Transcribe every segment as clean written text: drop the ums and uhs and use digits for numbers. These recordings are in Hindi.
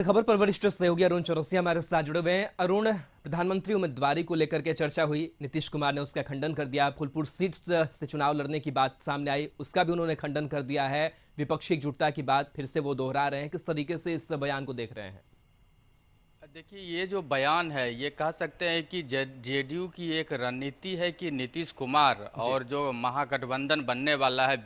खबर पर वरिष्ठ सहयोगी अरुण चौरसिया हमारे साथ जुड़े हुए हैं। अरुण, प्रधानमंत्री उम्मीदवारी को लेकर के चर्चा हुई, नीतीश कुमार ने उसका खंडन कर दिया। फूलपुर सीट से चुनाव लड़ने की बात सामने आई, उसका भी उन्होंने खंडन कर दिया है। विपक्षी एकजुटता की बात फिर से वो दोहरा रहे हैं। किस तरीके से इस बयान को देख रहे हैं? देखिए, ये जो बयान है ये कह सकते हैं कि जेडीयू की एक रणनीति है कि नीतीश कुमार और जो महागठबंधन बनने वाला है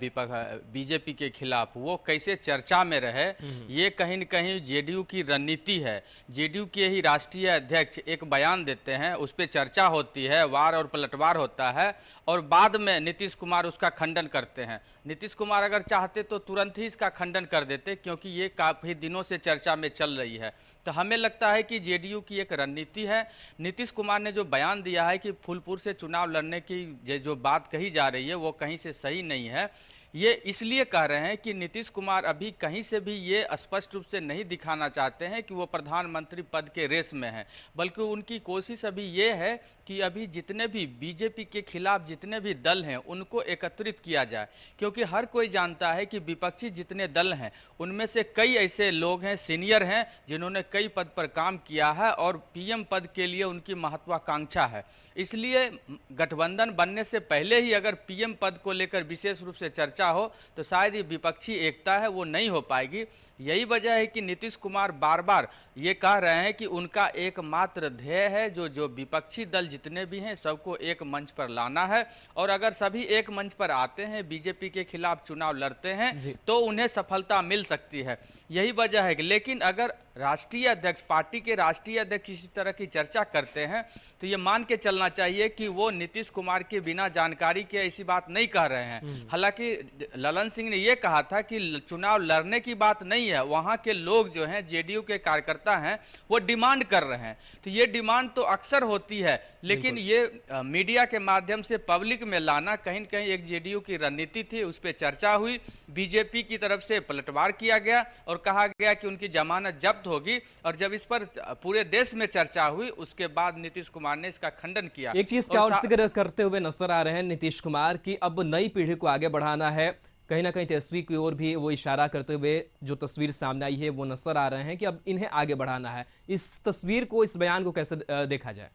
बीजेपी के खिलाफ वो कैसे चर्चा में रहे। ये कहीं न कहीं जेडीयू की रणनीति है। जेडीयू के ही राष्ट्रीय अध्यक्ष एक बयान देते हैं, उस पर चर्चा होती है, वार और पलटवार होता है और बाद में नीतीश कुमार उसका खंडन करते हैं। नीतीश कुमार अगर चाहते तो तुरंत ही इसका खंडन कर देते, क्योंकि ये काफ़ी दिनों से चर्चा में चल रही है। तो हमें लगता है कि जेडीयू की एक रणनीति है। नीतीश कुमार ने जो बयान दिया है कि फूलपुर से चुनाव लड़ने की जो बात कही जा रही है वो कहीं से सही नहीं है। ये इसलिए कह रहे हैं कि नीतीश कुमार अभी कहीं से भी ये स्पष्ट रूप से नहीं दिखाना चाहते हैं कि वो प्रधानमंत्री पद के रेस में हैं, बल्कि उनकी कोशिश अभी ये है कि अभी जितने भी बीजेपी के खिलाफ जितने भी दल हैं उनको एकत्रित किया जाए, क्योंकि हर कोई जानता है कि विपक्षी जितने दल हैं उनमें से कई ऐसे लोग हैं, सीनियर हैं, जिन्होंने कई पद पर काम किया है और पीएम पद के लिए उनकी महत्वाकांक्षा है। इसलिए गठबंधन बनने से पहले ही अगर पीएम पद को लेकर विशेष रूप से चर्चा हो तो शायद ये विपक्षी एकता है वो नहीं हो पाएगी। यही वजह है कि नीतीश कुमार बार बार ये कह रहे हैं कि उनका एकमात्र ध्येय है जो विपक्षी दल जितने भी हैं सबको एक मंच पर लाना है, और अगर सभी एक मंच पर आते हैं, बीजेपी के खिलाफ चुनाव लड़ते हैं तो उन्हें सफलता मिल सकती है। यही वजह है कि लेकिन अगर राष्ट्रीय अध्यक्ष, पार्टी के राष्ट्रीय अध्यक्ष इसी तरह की चर्चा करते हैं तो ये मान के चलना चाहिए कि वो नीतीश कुमार के बिना जानकारी के ऐसी बात नहीं कह रहे हैं। हालांकि ललन सिंह ने ये कहा था कि चुनाव लड़ने की बात नहीं है, वहाँ के लोग जो हैं, जेडीयू के कार्यकर्ता हैं, वो डिमांड कर रहे हैं। तो ये डिमांड तो अक्सर होती है, लेकिन ये मीडिया के माध्यम से पब्लिक में लाना कहीं न कहीं एक जेडीयू की रणनीति थी। उस पर चर्चा हुई, बीजेपी की तरफ से पलटवार किया गया और कहा गया कि उनकी जमानत जब्त होगी, और जब इस पर पूरे देश में चर्चा हुई उसके बाद नीतीश कुमार ने इसका खंडन किया। एक चीज का और जिक्र करते हुए नजर आ रहे हैं नीतीश कुमार की, अब नई पीढ़ी को आगे बढ़ाना है। कहीं ना कहीं तेजस्वी की ओर भी वो इशारा करते हुए जो तस्वीर सामने आई है वो नजर आ रहे हैं कि अब इन्हें आगे बढ़ाना है। इस तस्वीर को, इस बयान को कैसे देखा जाए?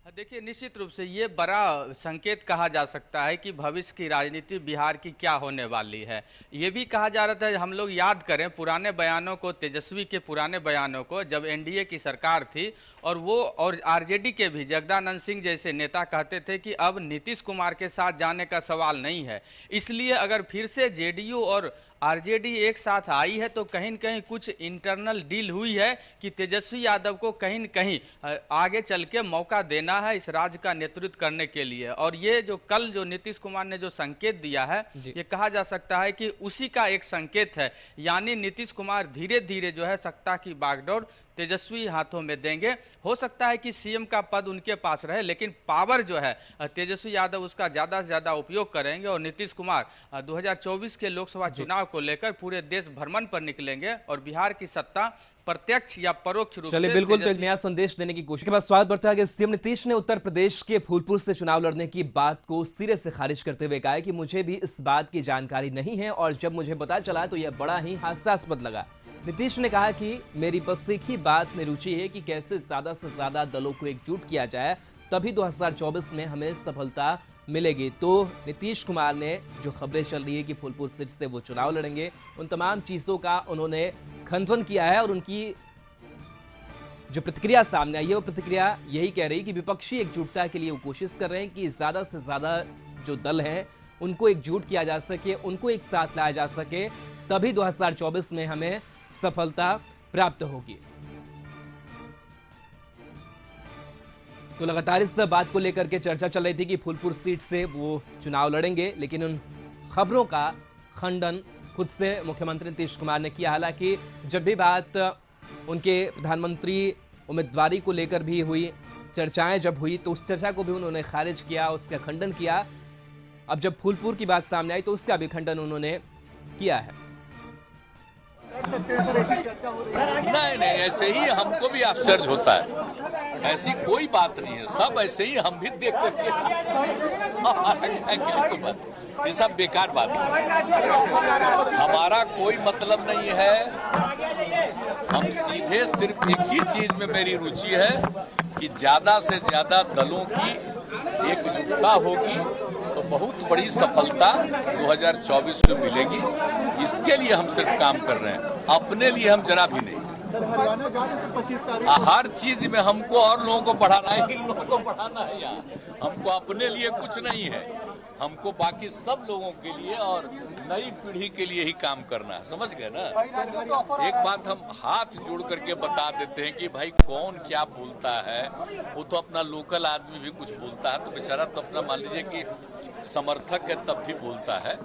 देखिए, निश्चित रूप से ये बड़ा संकेत कहा जा सकता है कि भविष्य की राजनीति बिहार की क्या होने वाली है। ये भी कहा जा रहा था, हम लोग याद करें पुराने बयानों को, तेजस्वी के पुराने बयानों को, जब एनडीए की सरकार थी और वो और आरजेडी के भी जगदानंद सिंह जैसे नेता कहते थे कि अब नीतीश कुमार के साथ जाने का सवाल नहीं है। इसलिए अगर फिर से जेडीयू और आरजेडी एक साथ आई है तो कहीं न कहीं कुछ इंटरनल डील हुई है कि तेजस्वी यादव को कहीं न कहीं आगे चल के मौका देना है इस राज्य का नेतृत्व करने के लिए। और ये जो कल जो नीतीश कुमार ने जो संकेत दिया है, ये कहा जा सकता है कि उसी का एक संकेत है। यानी नीतीश कुमार धीरे धीरे जो है सत्ता की बागडोर तेजस्वी हाथों में देंगे। हो सकता है कि सीएम का पद उनके पास रहे, लेकिन पावर जो है तेजस्वी यादव उसका ज़्यादा से ज़्यादा उपयोग करेंगे और नीतीश कुमार 2024 के लोकसभा चुनाव को लेकर पूरे देश भ्रमण पर निकलेंगे और बिहार की सत्ता प्रत्यक्ष या परोक्ष रूप से बिल्कुल तो एक नया संदेश देने की कोशिश के बाद स्वागत बढ़ता है कि सीएम नीतीश ने उत्तर प्रदेश के फूलपुर से चुनाव लड़ने की बात को सिरे से खारिज करते हुए कहा कि मुझे भी इस बात की जानकारी नहीं है और जब मुझे पता चला तो यह बड़ा ही हास्यास्पद लगा। नीतीश ने कहा कि मेरी बस एक ही बात में रुचि है कि कैसे ज्यादा से ज्यादा दलों को एकजुट किया जाए, तभी 2024 में हमें सफलता मिलेगी। तो नीतीश कुमार ने जो खबरें चल रही है कि फूलपुर सीट से वो चुनाव लड़ेंगे, उन तमाम चीजों का उन्होंने खंडन किया है और उनकी जो प्रतिक्रिया सामने आई है वो प्रतिक्रिया यही कह रही है कि विपक्षी एकजुटता के लिए वो कोशिश कर रहे हैं कि ज्यादा से ज्यादा जो दल हैं उनको एकजुट किया जा सके, उनको एक साथ लाया जा सके, तभी 2024 में हमें सफलता प्राप्त होगी। तो लगातार इस बात को लेकर के चर्चा चल रही थी कि फूलपुर सीट से वो चुनाव लड़ेंगे, लेकिन उन खबरों का खंडन खुद से मुख्यमंत्री नीतीश कुमार ने किया। हालांकि जब भी बात उनके प्रधानमंत्री उम्मीदवारी को लेकर भी हुई, चर्चाएं जब हुई तो उस चर्चा को भी उन्होंने खारिज किया, उसका खंडन किया। अब जब फूलपुर की बात सामने आई तो उसका भी खंडन उन्होंने किया है। नहीं, ऐसे ही हमको भी आश्चर्य होता है, ऐसी कोई बात नहीं है, सब ऐसे ही हम भी देख करके ये सब बेकार बात है। हमारा कोई मतलब नहीं है, हम हम सीधे सिर्फ एक ही चीज में मेरी रुचि है कि ज्यादा से ज्यादा दलों की एकजुटता होगी तो बहुत बड़ी सफलता 2024 में मिलेगी। इसके लिए हम सिर्फ काम कर रहे हैं, अपने लिए हम जरा भी नहीं। हर चीज में हमको और लोगों को बढ़ाना है, इन लोगों को बढ़ाना है यार, हमको अपने लिए कुछ नहीं है, हमको बाकी सब लोगों के लिए और नई पीढ़ी के लिए ही काम करना है, समझ गए ना। एक बात हम हाथ जोड़ करके बता देते हैं कि भाई कौन क्या बोलता है, वो तो अपना लोकल आदमी भी कुछ बोलता है तो बेचारा तो अपना मान लीजिए कि समर्थक है तब भी बोलता है,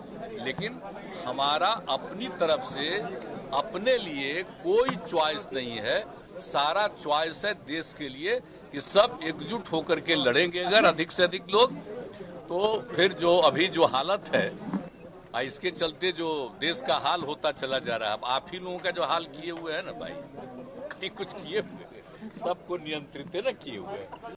लेकिन हमारा अपनी तरफ से अपने लिए कोई चॉइस नहीं है, सारा चॉइस है देश के लिए कि सब एकजुट होकर के लड़ेंगे अगर अधिक से अधिक लोग, तो फिर जो अभी जो हालत है इसके चलते जो देश का हाल होता चला जा रहा है, अब आप ही लोगों का जो हाल किए हुए है ना भाई, कहीं कुछ किए हुए सबको नियंत्रित न किए हुए।